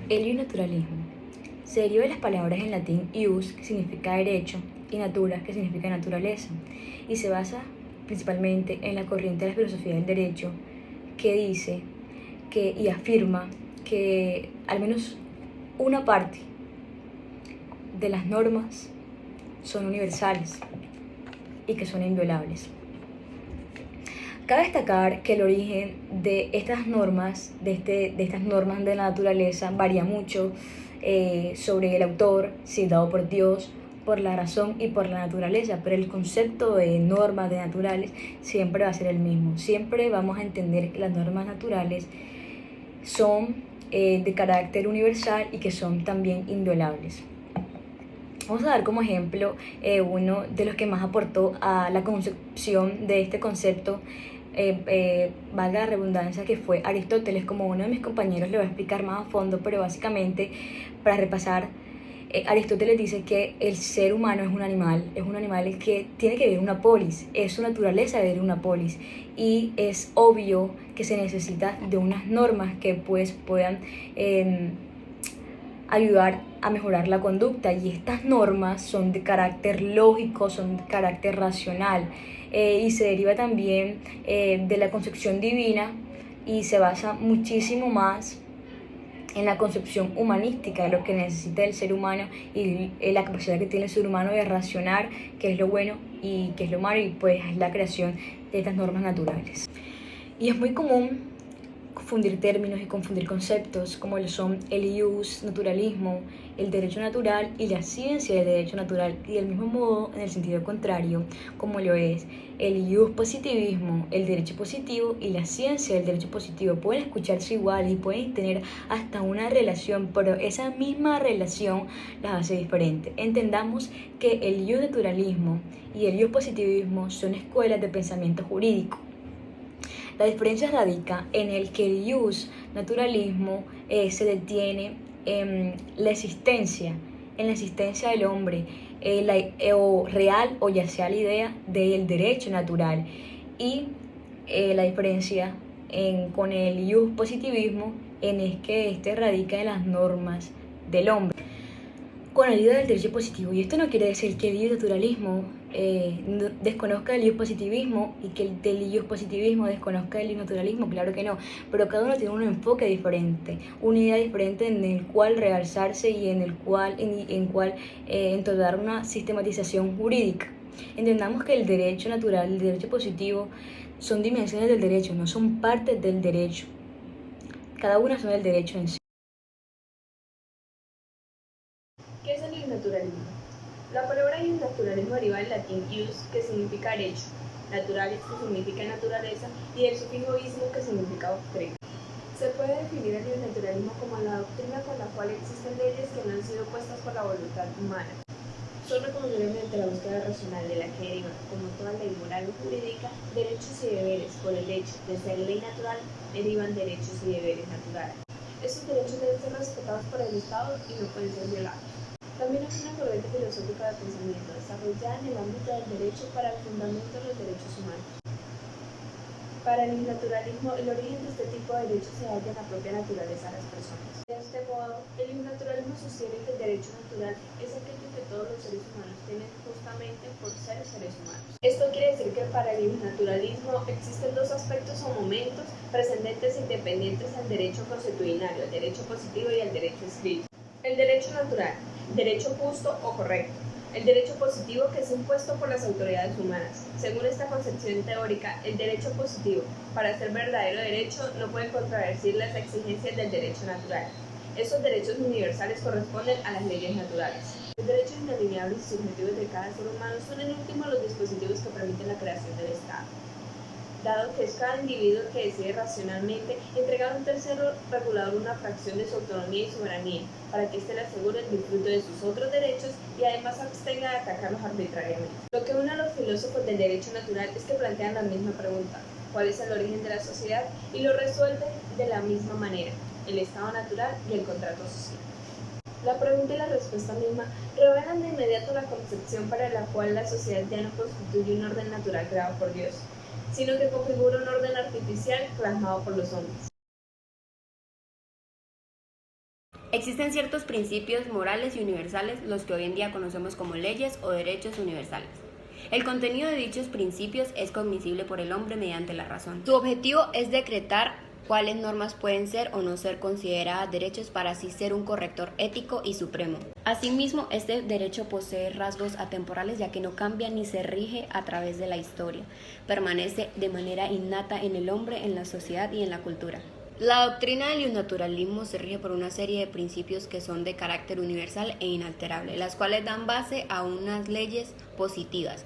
El naturalismo se deriva de las palabras en latín ius, que significa derecho, y natura, que significa naturaleza, y se basa principalmente en la corriente de la filosofía del derecho, que dice y afirma que al menos una parte de las normas son universales y que son inviolables. Cabe destacar que el origen de estas normas, de estas normas de la naturaleza, varía mucho sobre el autor, si dado por Dios, por la razón y por la naturaleza, pero el concepto de normas de naturales siempre va a ser el mismo. Siempre vamos a entender que las normas naturales son de carácter universal y que son también inviolables. Vamos a dar como ejemplo uno de los que más aportó a la concepción de este concepto, valga la redundancia, que fue Aristóteles. Como uno de mis compañeros le va a explicar más a fondo, pero básicamente, para repasar, Aristóteles dice que el ser humano es un animal que tiene que vivir una polis, es su naturaleza vivir una polis, y es obvio que se necesita de unas normas que pues puedan ayudar a mejorar la conducta, y estas normas son de carácter lógico, son de carácter racional, y se deriva también de la concepción divina, y se basa muchísimo más en la concepción humanística de lo que necesita el ser humano y la capacidad que tiene el ser humano de racionar qué es lo bueno y qué es lo malo, y pues es la creación de estas normas naturales. Y es muy común confundir términos y confundir conceptos como lo son el ius, naturalismo, el derecho natural y la ciencia del derecho natural, y del mismo modo en el sentido contrario, como lo es el ius positivismo, el derecho positivo y la ciencia del derecho positivo. Pueden escucharse igual y pueden tener hasta una relación, pero esa misma relación las hace diferentes. Entendamos que el ius naturalismo y el ius positivismo son escuelas de pensamiento jurídico. La diferencia radica en el que el ius naturalismo se detiene en la existencia del hombre, o real o ya sea la idea del derecho natural, y la diferencia con el ius positivismo es que este radica en las normas del hombre con ayuda del derecho positivo. Y esto no quiere decir que el naturalismo desconozca el positivismo y que el del positivismo desconozca el naturalismo, claro que no, pero cada uno tiene un enfoque diferente, una idea diferente en el cual realzarse y en el cual entablar una sistematización jurídica. Entendamos que el derecho natural y el derecho positivo son dimensiones del derecho, no son partes del derecho. Cada una son el derecho en sí. ¿Qué es el iusnaturalismo? La palabra iusnaturalismo deriva del latín ius, que significa derecho, naturalis, que significa naturaleza, y del sufijo ismo, que significa doctrina. Se puede definir el iusnaturalismo como la doctrina con la cual existen leyes que no han sido puestas por la voluntad humana. Son reconocibles mediante la búsqueda racional, de la que derivan, como toda ley moral o jurídica, derechos y deberes. Por el hecho de ser ley natural, derivan derechos y deberes naturales. Estos derechos deben ser respetados por el Estado y no pueden ser violados. También es una corriente filosófica de pensamiento desarrollada en el ámbito del derecho para el fundamento de los derechos humanos. Para el naturalismo, el origen de este tipo de derechos se halla en la propia naturaleza de las personas. De este modo, el naturalismo sostiene que el derecho natural es aquello que todos los seres humanos tienen justamente por ser seres humanos. Esto quiere decir que para el naturalismo existen dos aspectos o momentos precedentes e independientes al derecho consuetudinario, el derecho positivo y el derecho escrito. El derecho natural, derecho justo o correcto. El derecho positivo, que es impuesto por las autoridades humanas. Según esta concepción teórica, el derecho positivo, para ser verdadero derecho, no puede contradecir las exigencias del derecho natural. Estos derechos universales corresponden a las leyes naturales. Los derechos inalienables y subjetivos de cada ser humano son en último los dispositivos que permiten la creación del Estado, dado que es cada individuo que decide racionalmente entregar a un tercero regulador una fracción de su autonomía y soberanía, para que éste le asegure el disfrute de sus otros derechos y además abstenga de atacarlos arbitrariamente. Lo que une a los filósofos del derecho natural es que plantean la misma pregunta: ¿cuál es el origen de la sociedad? Y lo resuelven de la misma manera: el estado natural y el contrato social. La pregunta y la respuesta misma revelan de inmediato la concepción para la cual la sociedad ya no constituye un orden natural creado por Dios, sino que configura un orden artificial plasmado por los hombres. Existen ciertos principios morales y universales, los que hoy en día conocemos como leyes o derechos universales. El contenido de dichos principios es cognoscible por el hombre mediante la razón. Su objetivo es decretar cuáles normas pueden ser o no ser consideradas derechos para así ser un corrector ético y supremo. Asimismo, este derecho posee rasgos atemporales ya que no cambia ni se rige a través de la historia. Permanece de manera innata en el hombre, en la sociedad y en la cultura. La doctrina del naturalismo se rige por una serie de principios que son de carácter universal e inalterable, las cuales dan base a unas leyes positivas,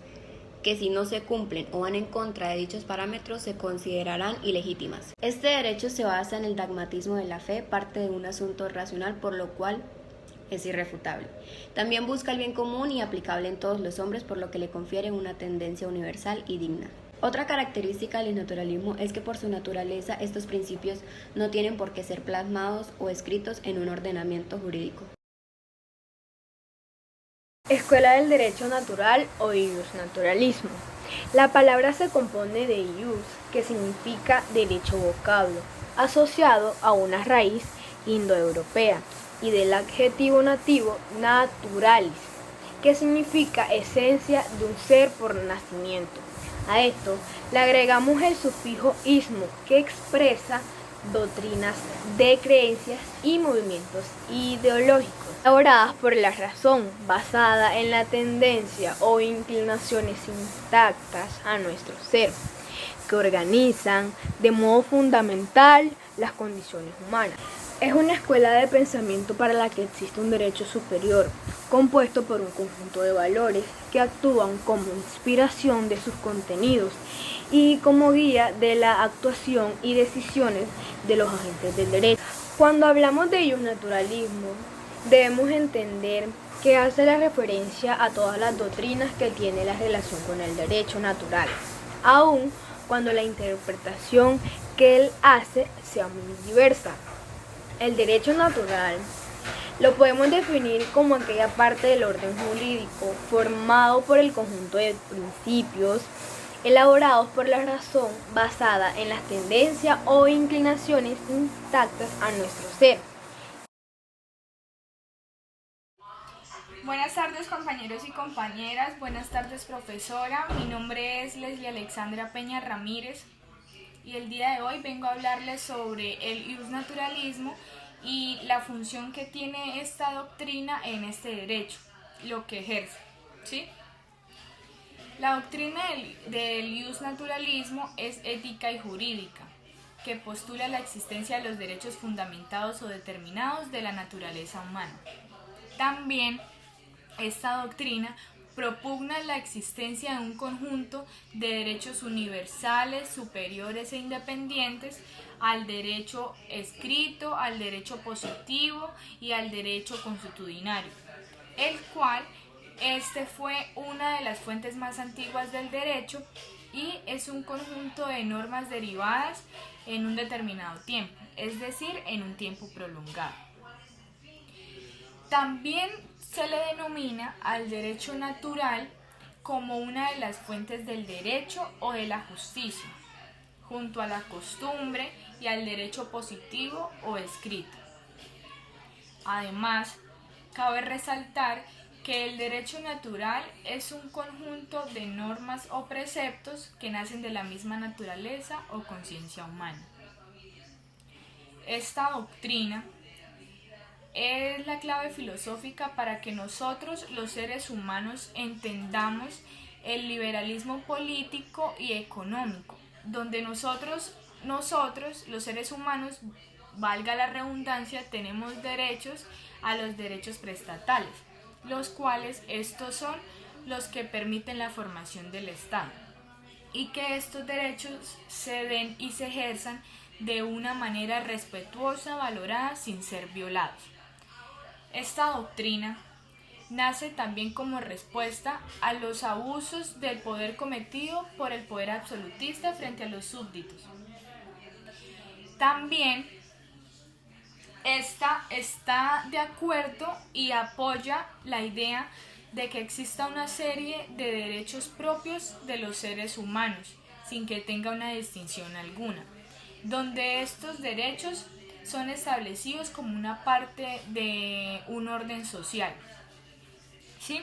que si no se cumplen o van en contra de dichos parámetros se considerarán ilegítimas. Este derecho se basa en el dogmatismo de la fe, parte de un asunto racional por lo cual es irrefutable. También busca el bien común y aplicable en todos los hombres, por lo que le confiere una tendencia universal y digna. Otra característica del naturalismo es que por su naturaleza estos principios no tienen por qué ser plasmados o escritos en un ordenamiento jurídico. Escuela del Derecho Natural o iusnaturalismo. La palabra se compone de ius, que significa derecho vocablo, asociado a una raíz indoeuropea, y del adjetivo nativo naturalis, que significa esencia de un ser por nacimiento. A esto le agregamos el sufijo ismo, que expresa doctrinas de creencias y movimientos ideológicos elaboradas por la razón, basada en la tendencia o inclinaciones intactas a nuestro ser, que organizan de modo fundamental las condiciones humanas. Es una escuela de pensamiento para la que existe un derecho superior, compuesto por un conjunto de valores que actúan como inspiración de sus contenidos y como guía de la actuación y decisiones de los agentes del derecho. Cuando hablamos de iusnaturalismo, debemos entender que hace la referencia a todas las doctrinas que tienen la relación con el derecho natural, aun cuando la interpretación que él hace sea muy diversa. El derecho natural lo podemos definir como aquella parte del orden jurídico formado por el conjunto de principios elaborados por la razón basada en las tendencias o inclinaciones intactas a nuestro ser. Buenas tardes compañeros y compañeras, buenas tardes profesora, mi nombre es Leslie Alexandra Peña Ramírez y el día de hoy vengo a hablarles sobre el iusnaturalismo y la función que tiene esta doctrina en este derecho, lo que ejerce, ¿sí? La doctrina del iusnaturalismo es ética y jurídica, que postula la existencia de los derechos fundamentados o determinados de la naturaleza humana. También esta doctrina propugna la existencia de un conjunto de derechos universales, superiores e independientes al derecho escrito, al derecho positivo y al derecho consuetudinario, el cual este fue una de las fuentes más antiguas del derecho y es un conjunto de normas derivadas en un determinado tiempo, es decir, en un tiempo prolongado. También se le denomina al derecho natural como una de las fuentes del derecho o de la justicia, junto a la costumbre y al derecho positivo o escrito. Además, cabe resaltar que el derecho natural es un conjunto de normas o preceptos que nacen de la misma naturaleza o conciencia humana. Esta doctrina es la clave filosófica para que nosotros, los seres humanos, entendamos el liberalismo político y económico, donde nosotros, los seres humanos, valga la redundancia, tenemos derechos a los derechos prestatales, los cuales estos son los que permiten la formación del Estado, y que estos derechos se den y se ejerzan de una manera respetuosa, valorada, sin ser violados. Esta doctrina nace también como respuesta a los abusos del poder cometido por el poder absolutista frente a los súbditos. También esta está de acuerdo y apoya la idea de que exista una serie de derechos propios de los seres humanos, sin que tenga una distinción alguna, donde estos derechos son establecidos como una parte de un orden social, ¿sí?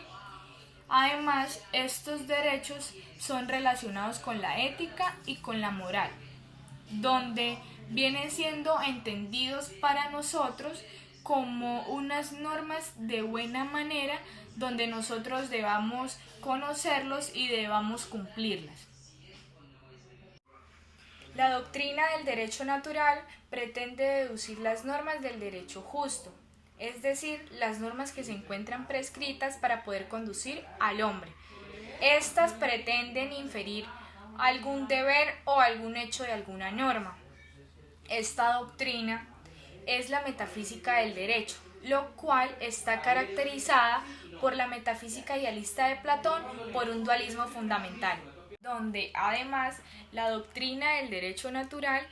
Además, estos derechos son relacionados con la ética y con la moral, donde vienen siendo entendidos para nosotros como unas normas de buena manera donde nosotros debamos conocerlos y debamos cumplirlas. La doctrina del derecho natural pretende deducir las normas del derecho justo, es decir, las normas que se encuentran prescritas para poder conducir al hombre. Estas pretenden inferir algún deber o algún hecho de alguna norma. Esta doctrina es la metafísica del derecho, lo cual está caracterizada por la metafísica idealista de Platón por un dualismo fundamental, donde además la doctrina del derecho natural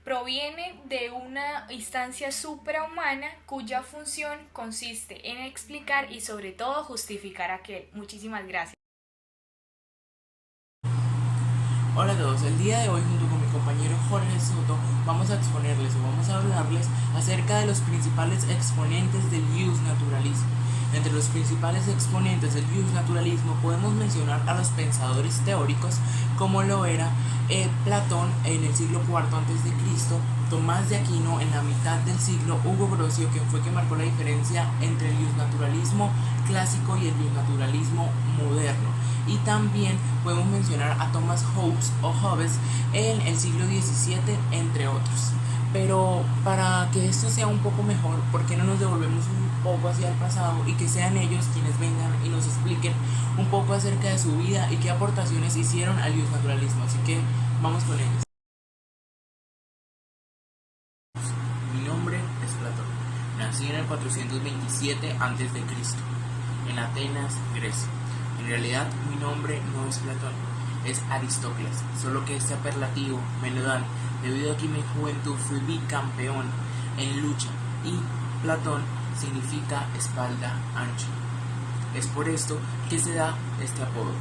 proviene de una instancia suprahumana cuya función consiste en explicar y sobre todo justificar aquel. Muchísimas gracias. Hola a todos, el día de hoy junto con mi compañero Jorge Soto vamos a exponerles o vamos a hablarles acerca de los principales exponentes del Justnaturalismo. Entre los principales exponentes del Justnaturalismo podemos mencionar a los pensadores teóricos como lo era Platón en el siglo IV a.C., Tomás de Aquino en la mitad del siglo, Hugo Grocio, quien fue que marcó la diferencia entre el Justnaturalismo clásico y el Justnaturalismo moderno. Y también podemos mencionar a Thomas Hobbes o Hobbes en el siglo XVII, entre otros. Pero para que esto sea un poco mejor, ¿por qué no nos devolvemos un poco hacia el pasado y que sean ellos quienes vengan y nos expliquen un poco acerca de su vida y qué aportaciones hicieron al Justnaturalismo? Así que vamos con ellos. Mi nombre es Platón. Nací en el 427 a.C., en Atenas, Grecia. En realidad mi nombre no es Platón, es Aristócles, solo que este apelativo me lo dan debido a que en mi juventud fui bicampeón en lucha y Platón significa espalda ancha. Es por esto que se da este apodo.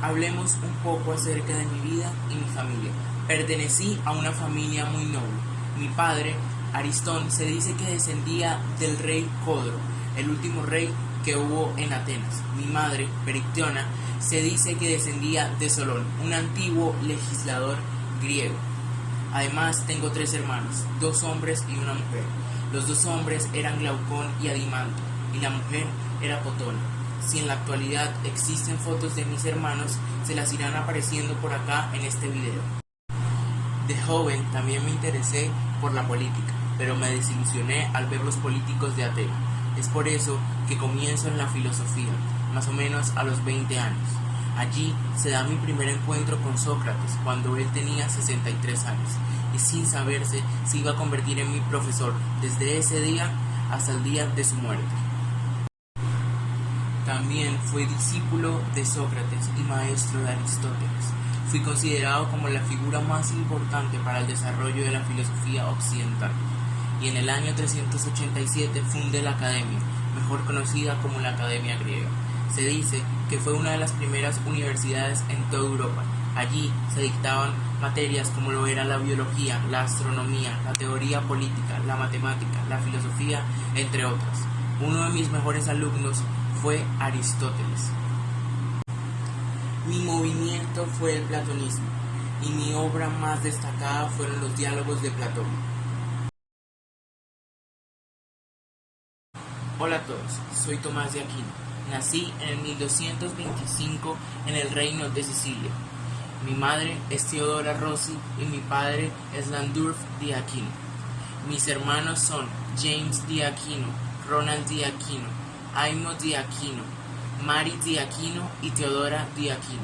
Hablemos un poco acerca de mi vida y mi familia. Pertenecí a una familia muy noble. Mi padre, Aristón, se dice que descendía del rey Codro, el último rey que hubo en Atenas. Mi madre, Perictiona, se dice que descendía de Solón, un antiguo legislador griego. Además, tengo 3 hermanos, 2 hombres y una mujer. Los 2 hombres eran Glaucón y Adimanto, y la mujer era Potona. Si en la actualidad existen fotos de mis hermanos, se las irán apareciendo por acá en este video. De joven también me interesé por la política, pero me desilusioné al ver los políticos de Atenas. Es por eso que comienzo en la filosofía, más o menos a los 20 años. Allí se da mi primer encuentro con Sócrates, cuando él tenía 63 años, y sin saberse se iba a convertir en mi profesor desde ese día hasta el día de su muerte. También fui discípulo de Sócrates y maestro de Aristóteles. Fui considerado como la figura más importante para el desarrollo de la filosofía occidental. Y en el año 387 fundé la Academia, mejor conocida como la Academia Griega. Se dice que fue una de las primeras universidades en toda Europa. Allí se dictaban materias como lo era la biología, la astronomía, la teoría política, la matemática, la filosofía, entre otras. Uno de mis mejores alumnos fue Aristóteles. Mi movimiento fue el platonismo, y mi obra más destacada fueron los diálogos de Platón. Hola a todos, soy Tomás de Aquino. Nací en el 1225 en el reino de Sicilia. Mi madre es Teodora Rossi y mi padre es Landulf de Aquino. Mis hermanos son James de Aquino, Ronald de Aquino, Aimo de Aquino, Mary de Aquino y Teodora de Aquino.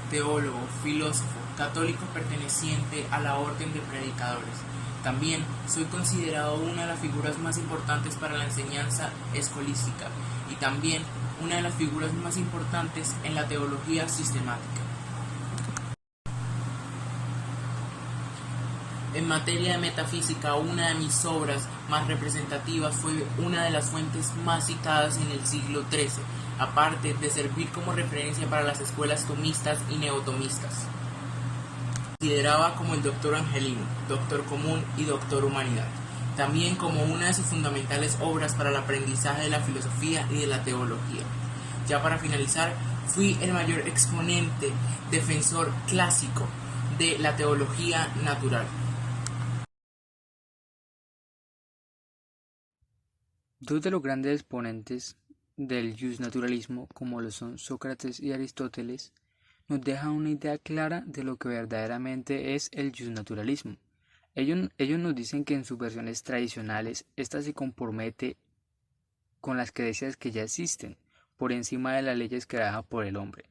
Teólogo, filósofo, católico perteneciente a la orden de predicadores. También soy considerado una de las figuras más importantes para la enseñanza escolástica y también una de las figuras más importantes en la teología sistemática. En materia de metafísica, una de mis obras más representativas fue una de las fuentes más citadas en el siglo XIII, aparte de servir como referencia para las escuelas tomistas y neotomistas. consideraba como el doctor angelino, doctor común y doctor humanidad, también como una de sus fundamentales obras para el aprendizaje de la filosofía y de la teología. Ya para finalizar, fui el mayor exponente, defensor clásico de la teología natural. Dos de los grandes exponentes del justnaturalismo, como lo son Sócrates y Aristóteles, nos dejan una idea clara de lo que verdaderamente es el justnaturalismo. Ellos nos dicen que en sus versiones tradicionales, ésta se compromete con las creencias que ya existen, por encima de las leyes creadas por el hombre.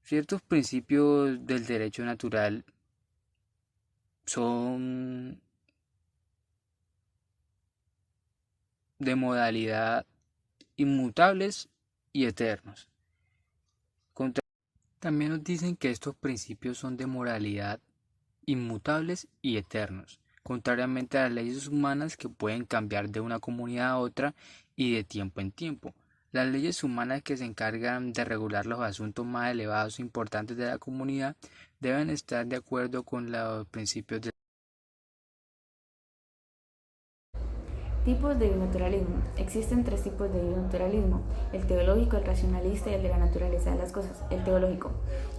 Ciertos principios del derecho natural son de modalidad inmutables y eternos. También nos dicen que estos principios son de moralidad inmutables y eternos, contrariamente a las leyes humanas que pueden cambiar de una comunidad a otra y de tiempo en tiempo. Las leyes humanas que se encargan de regular los asuntos más elevados e importantes de la comunidad deben estar de acuerdo con los principios de Tipos de bionaturalismo. Existen tres tipos de bionaturalismo: el teológico, el racionalista y el de la naturaleza de las cosas. El teológico.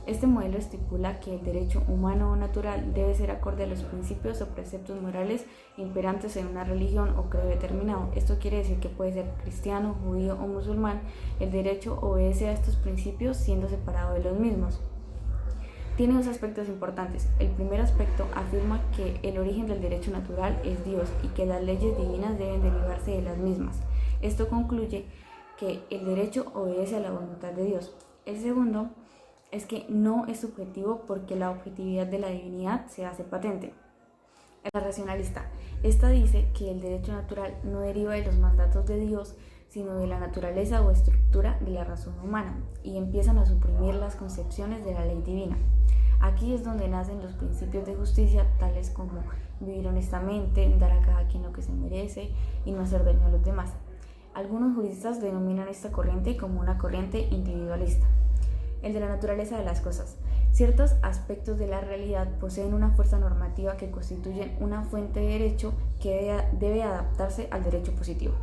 Este modelo estipula que el derecho humano o natural debe ser acorde a los principios o preceptos morales imperantes en una religión o credo determinado. Esto quiere decir que puede ser cristiano, judío o musulmán. El derecho obedece a estos principios siendo separado de los mismos. Tiene dos aspectos importantes. El primer aspecto afirma que el origen del derecho natural es Dios y que las leyes divinas deben derivarse de las mismas. Esto concluye que el derecho obedece a la voluntad de Dios. El segundo es que no es subjetivo porque la objetividad de la divinidad se hace patente. La racionalista. Esta dice que el derecho natural no deriva de los mandatos de Dios, sino de la naturaleza o estructura de la razón humana, y empiezan a suprimir las concepciones de la ley divina. Aquí es donde nacen los principios de justicia, tales como vivir honestamente, dar a cada quien lo que se merece y no hacer daño a los demás. Algunos juristas denominan esta corriente como una corriente individualista. El de la naturaleza de las cosas. Ciertos aspectos de la realidad poseen una fuerza normativa que constituyen una fuente de derecho que debe adaptarse al derecho positivo.